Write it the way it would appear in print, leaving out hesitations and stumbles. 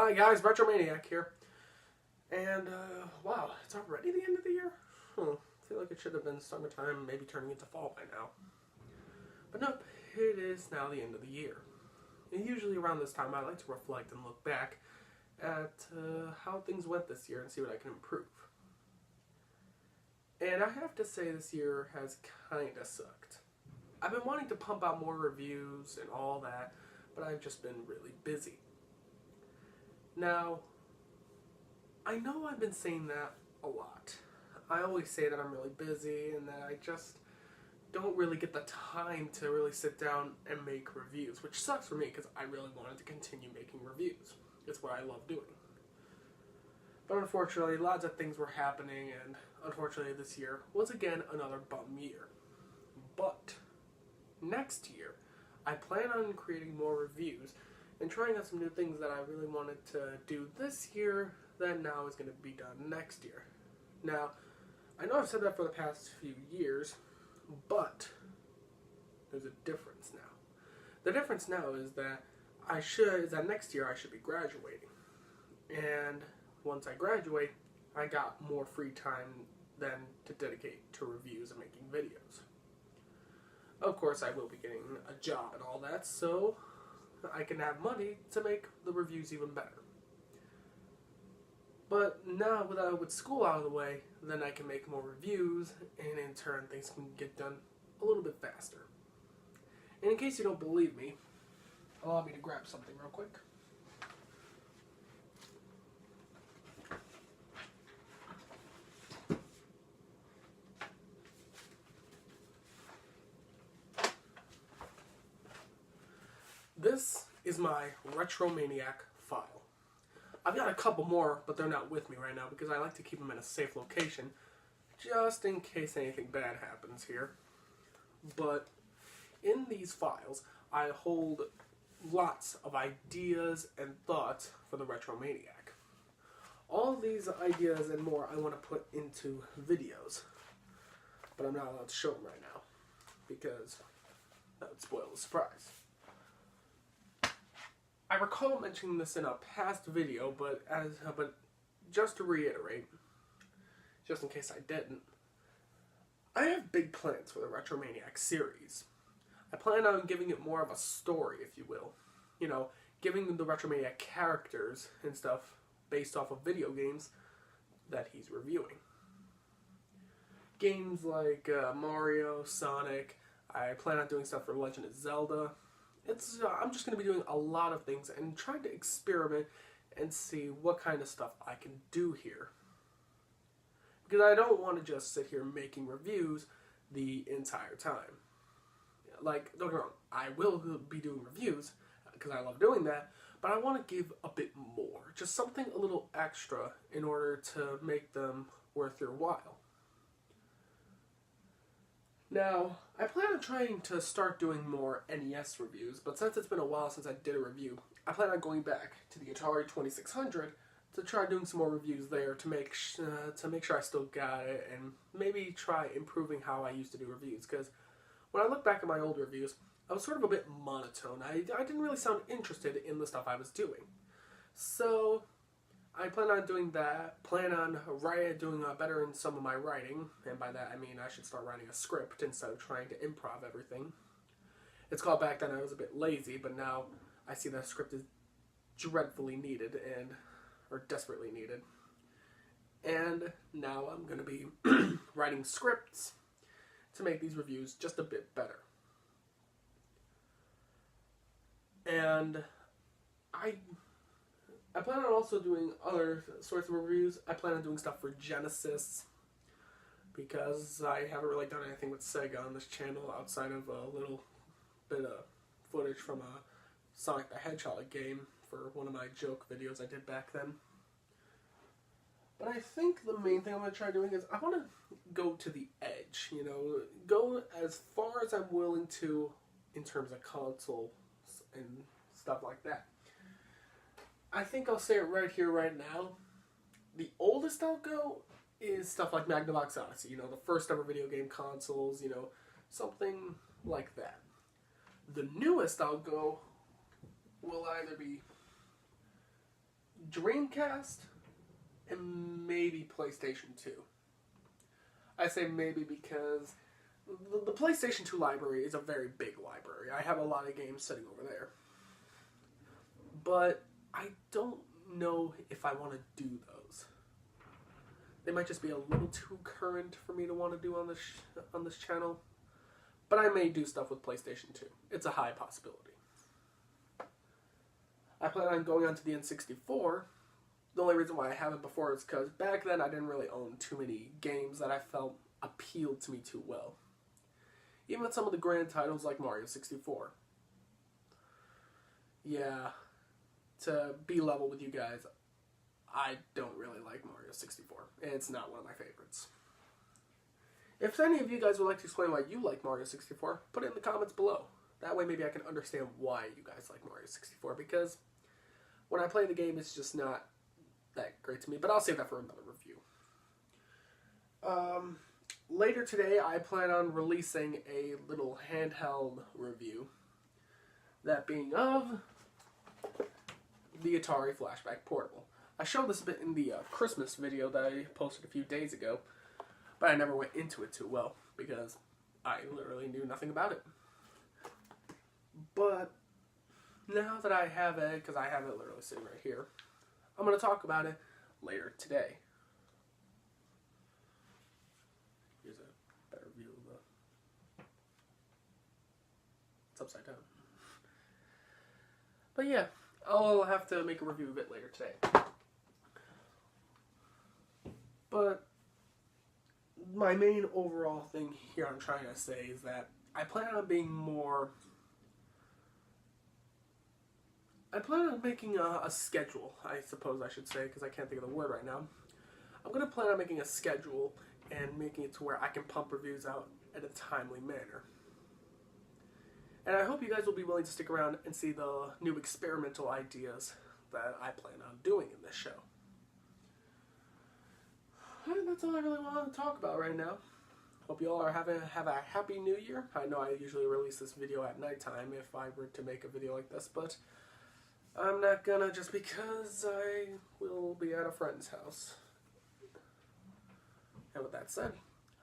Hi guys, Retromaniac here. And, wow, it's already the end of the year? I feel like it should have been summertime, maybe turning into fall by now. But nope, it is now the end of the year. And usually around this time I like to reflect and look back at how things went this year and see what I can improve. And I have to say this year has kinda sucked. I've been wanting to pump out more reviews and all that, but I've just been really busy. Now, I know I've been saying that a lot. I always say that I'm really busy and that I just don't really get the time to really sit down and make reviews, which sucks for me because I really wanted to continue making reviews. It's what I love doing. But unfortunately, lots of things were happening, and unfortunately this year was again another bum year. But next year, I plan on creating more reviews and trying out some new things that I really wanted to do this year that now is going to be done next year. Now, I know I've said that for the past few years, but there's a difference now. The difference now is that next year I should be graduating. And once I graduate, I got more free time then to dedicate to reviews and making videos. Of course, I will be getting a job and all that, so I can have money to make the reviews even better. But now, with school out of the way, then I can make more reviews, and in turn, things can get done a little bit faster. And in case you don't believe me, allow me to grab something real quick. This is my Retromaniac file. I've got a couple more, but they're not with me right now because I like to keep them in a safe location just in case anything bad happens here. But in these files, I hold lots of ideas and thoughts for the Retromaniac. All these ideas and more I want to put into videos, but I'm not allowed to show them right now because that would spoil the surprise. I recall mentioning this in a past video, but just to reiterate, just in case I didn't, I have big plans for the Retromaniac series. I plan on giving it more of a story, if you will. You know, giving the Retromaniac characters and stuff based off of video games that he's reviewing. Games like Mario, Sonic. I plan on doing stuff for Legend of Zelda. I'm just going to be doing a lot of things and trying to experiment and see what kind of stuff I can do here. Because I don't want to just sit here making reviews the entire time. Like, don't get me wrong, I will be doing reviews because I love doing that, but I want to give a bit more. Just something a little extra in order to make them worth your while. Now, I plan on trying to start doing more NES reviews, but since it's been a while since I did a review, I plan on going back to the Atari 2600 to try doing some more reviews there to make sure I still got it, and maybe try improving how I used to do reviews, because when I look back at my old reviews, I was sort of a bit monotone. I didn't really sound interested in the stuff I was doing. So I plan on doing that, plan on doing better in some of my writing, and by that I mean I should start writing a script instead of trying to improv everything. It's called back then I was a bit lazy, but now I see that script is dreadfully needed, or desperately needed. And now I'm going to be writing scripts to make these reviews just a bit better. And I plan on also doing other sorts of reviews. I plan on doing stuff for Genesis, because I haven't really done anything with Sega on this channel outside of a little bit of footage from a Sonic the Hedgehog game for one of my joke videos I did back then. But I think the main thing I'm going to try doing is I want to go to the edge, you know, go as far as I'm willing to in terms of consoles and stuff like that. I think I'll say it right here, right now. The oldest I'll go is stuff like Magnavox Odyssey, you know, the first ever video game consoles, you know, something like that. The newest I'll go will either be Dreamcast and maybe PlayStation 2. I say maybe because the PlayStation 2 library is a very big library. I have a lot of games sitting over there. But I don't know if I want to do those. They might just be a little too current for me to want to do on this channel. But I may do stuff with PlayStation 2. It's a high possibility. I plan on going on to the N64. The only reason why I haven't before is because back then I didn't really own too many games that I felt appealed to me too well. Even some of the grand titles like Mario 64. Yeah, to be level with you guys, I don't really like Mario 64. It's not one of my favorites. If any of you guys would like to explain why you like Mario 64, put it in the comments below. That way maybe I can understand why you guys like Mario 64, because when I play the game, it's just not that great to me. But I'll save that for another review. Later today, I plan on releasing a little handheld review. That being of the Atari Flashback Portable. I showed this a bit in the Christmas video that I posted a few days ago, but I never went into it too well because I literally knew nothing about it. But now that I have it, because I have it literally sitting right here, I'm going to talk about it later today. Here's a better view of the... It's upside down. But yeah, I'll have to make a review of it later today. But my main overall thing here I'm trying to say is that I plan on being more... I plan on making a schedule, I suppose I should say, because I can't think of the word right now. I'm going to plan on making a schedule and making it to where I can pump reviews out in a timely manner. And I hope you guys will be willing to stick around and see the new experimental ideas that I plan on doing in this show. And that's all I really want to talk about right now. Hope you all are have a happy new year. I know I usually release this video at nighttime if I were to make a video like this, but I'm not gonna just because I will be at a friend's house. And with that said,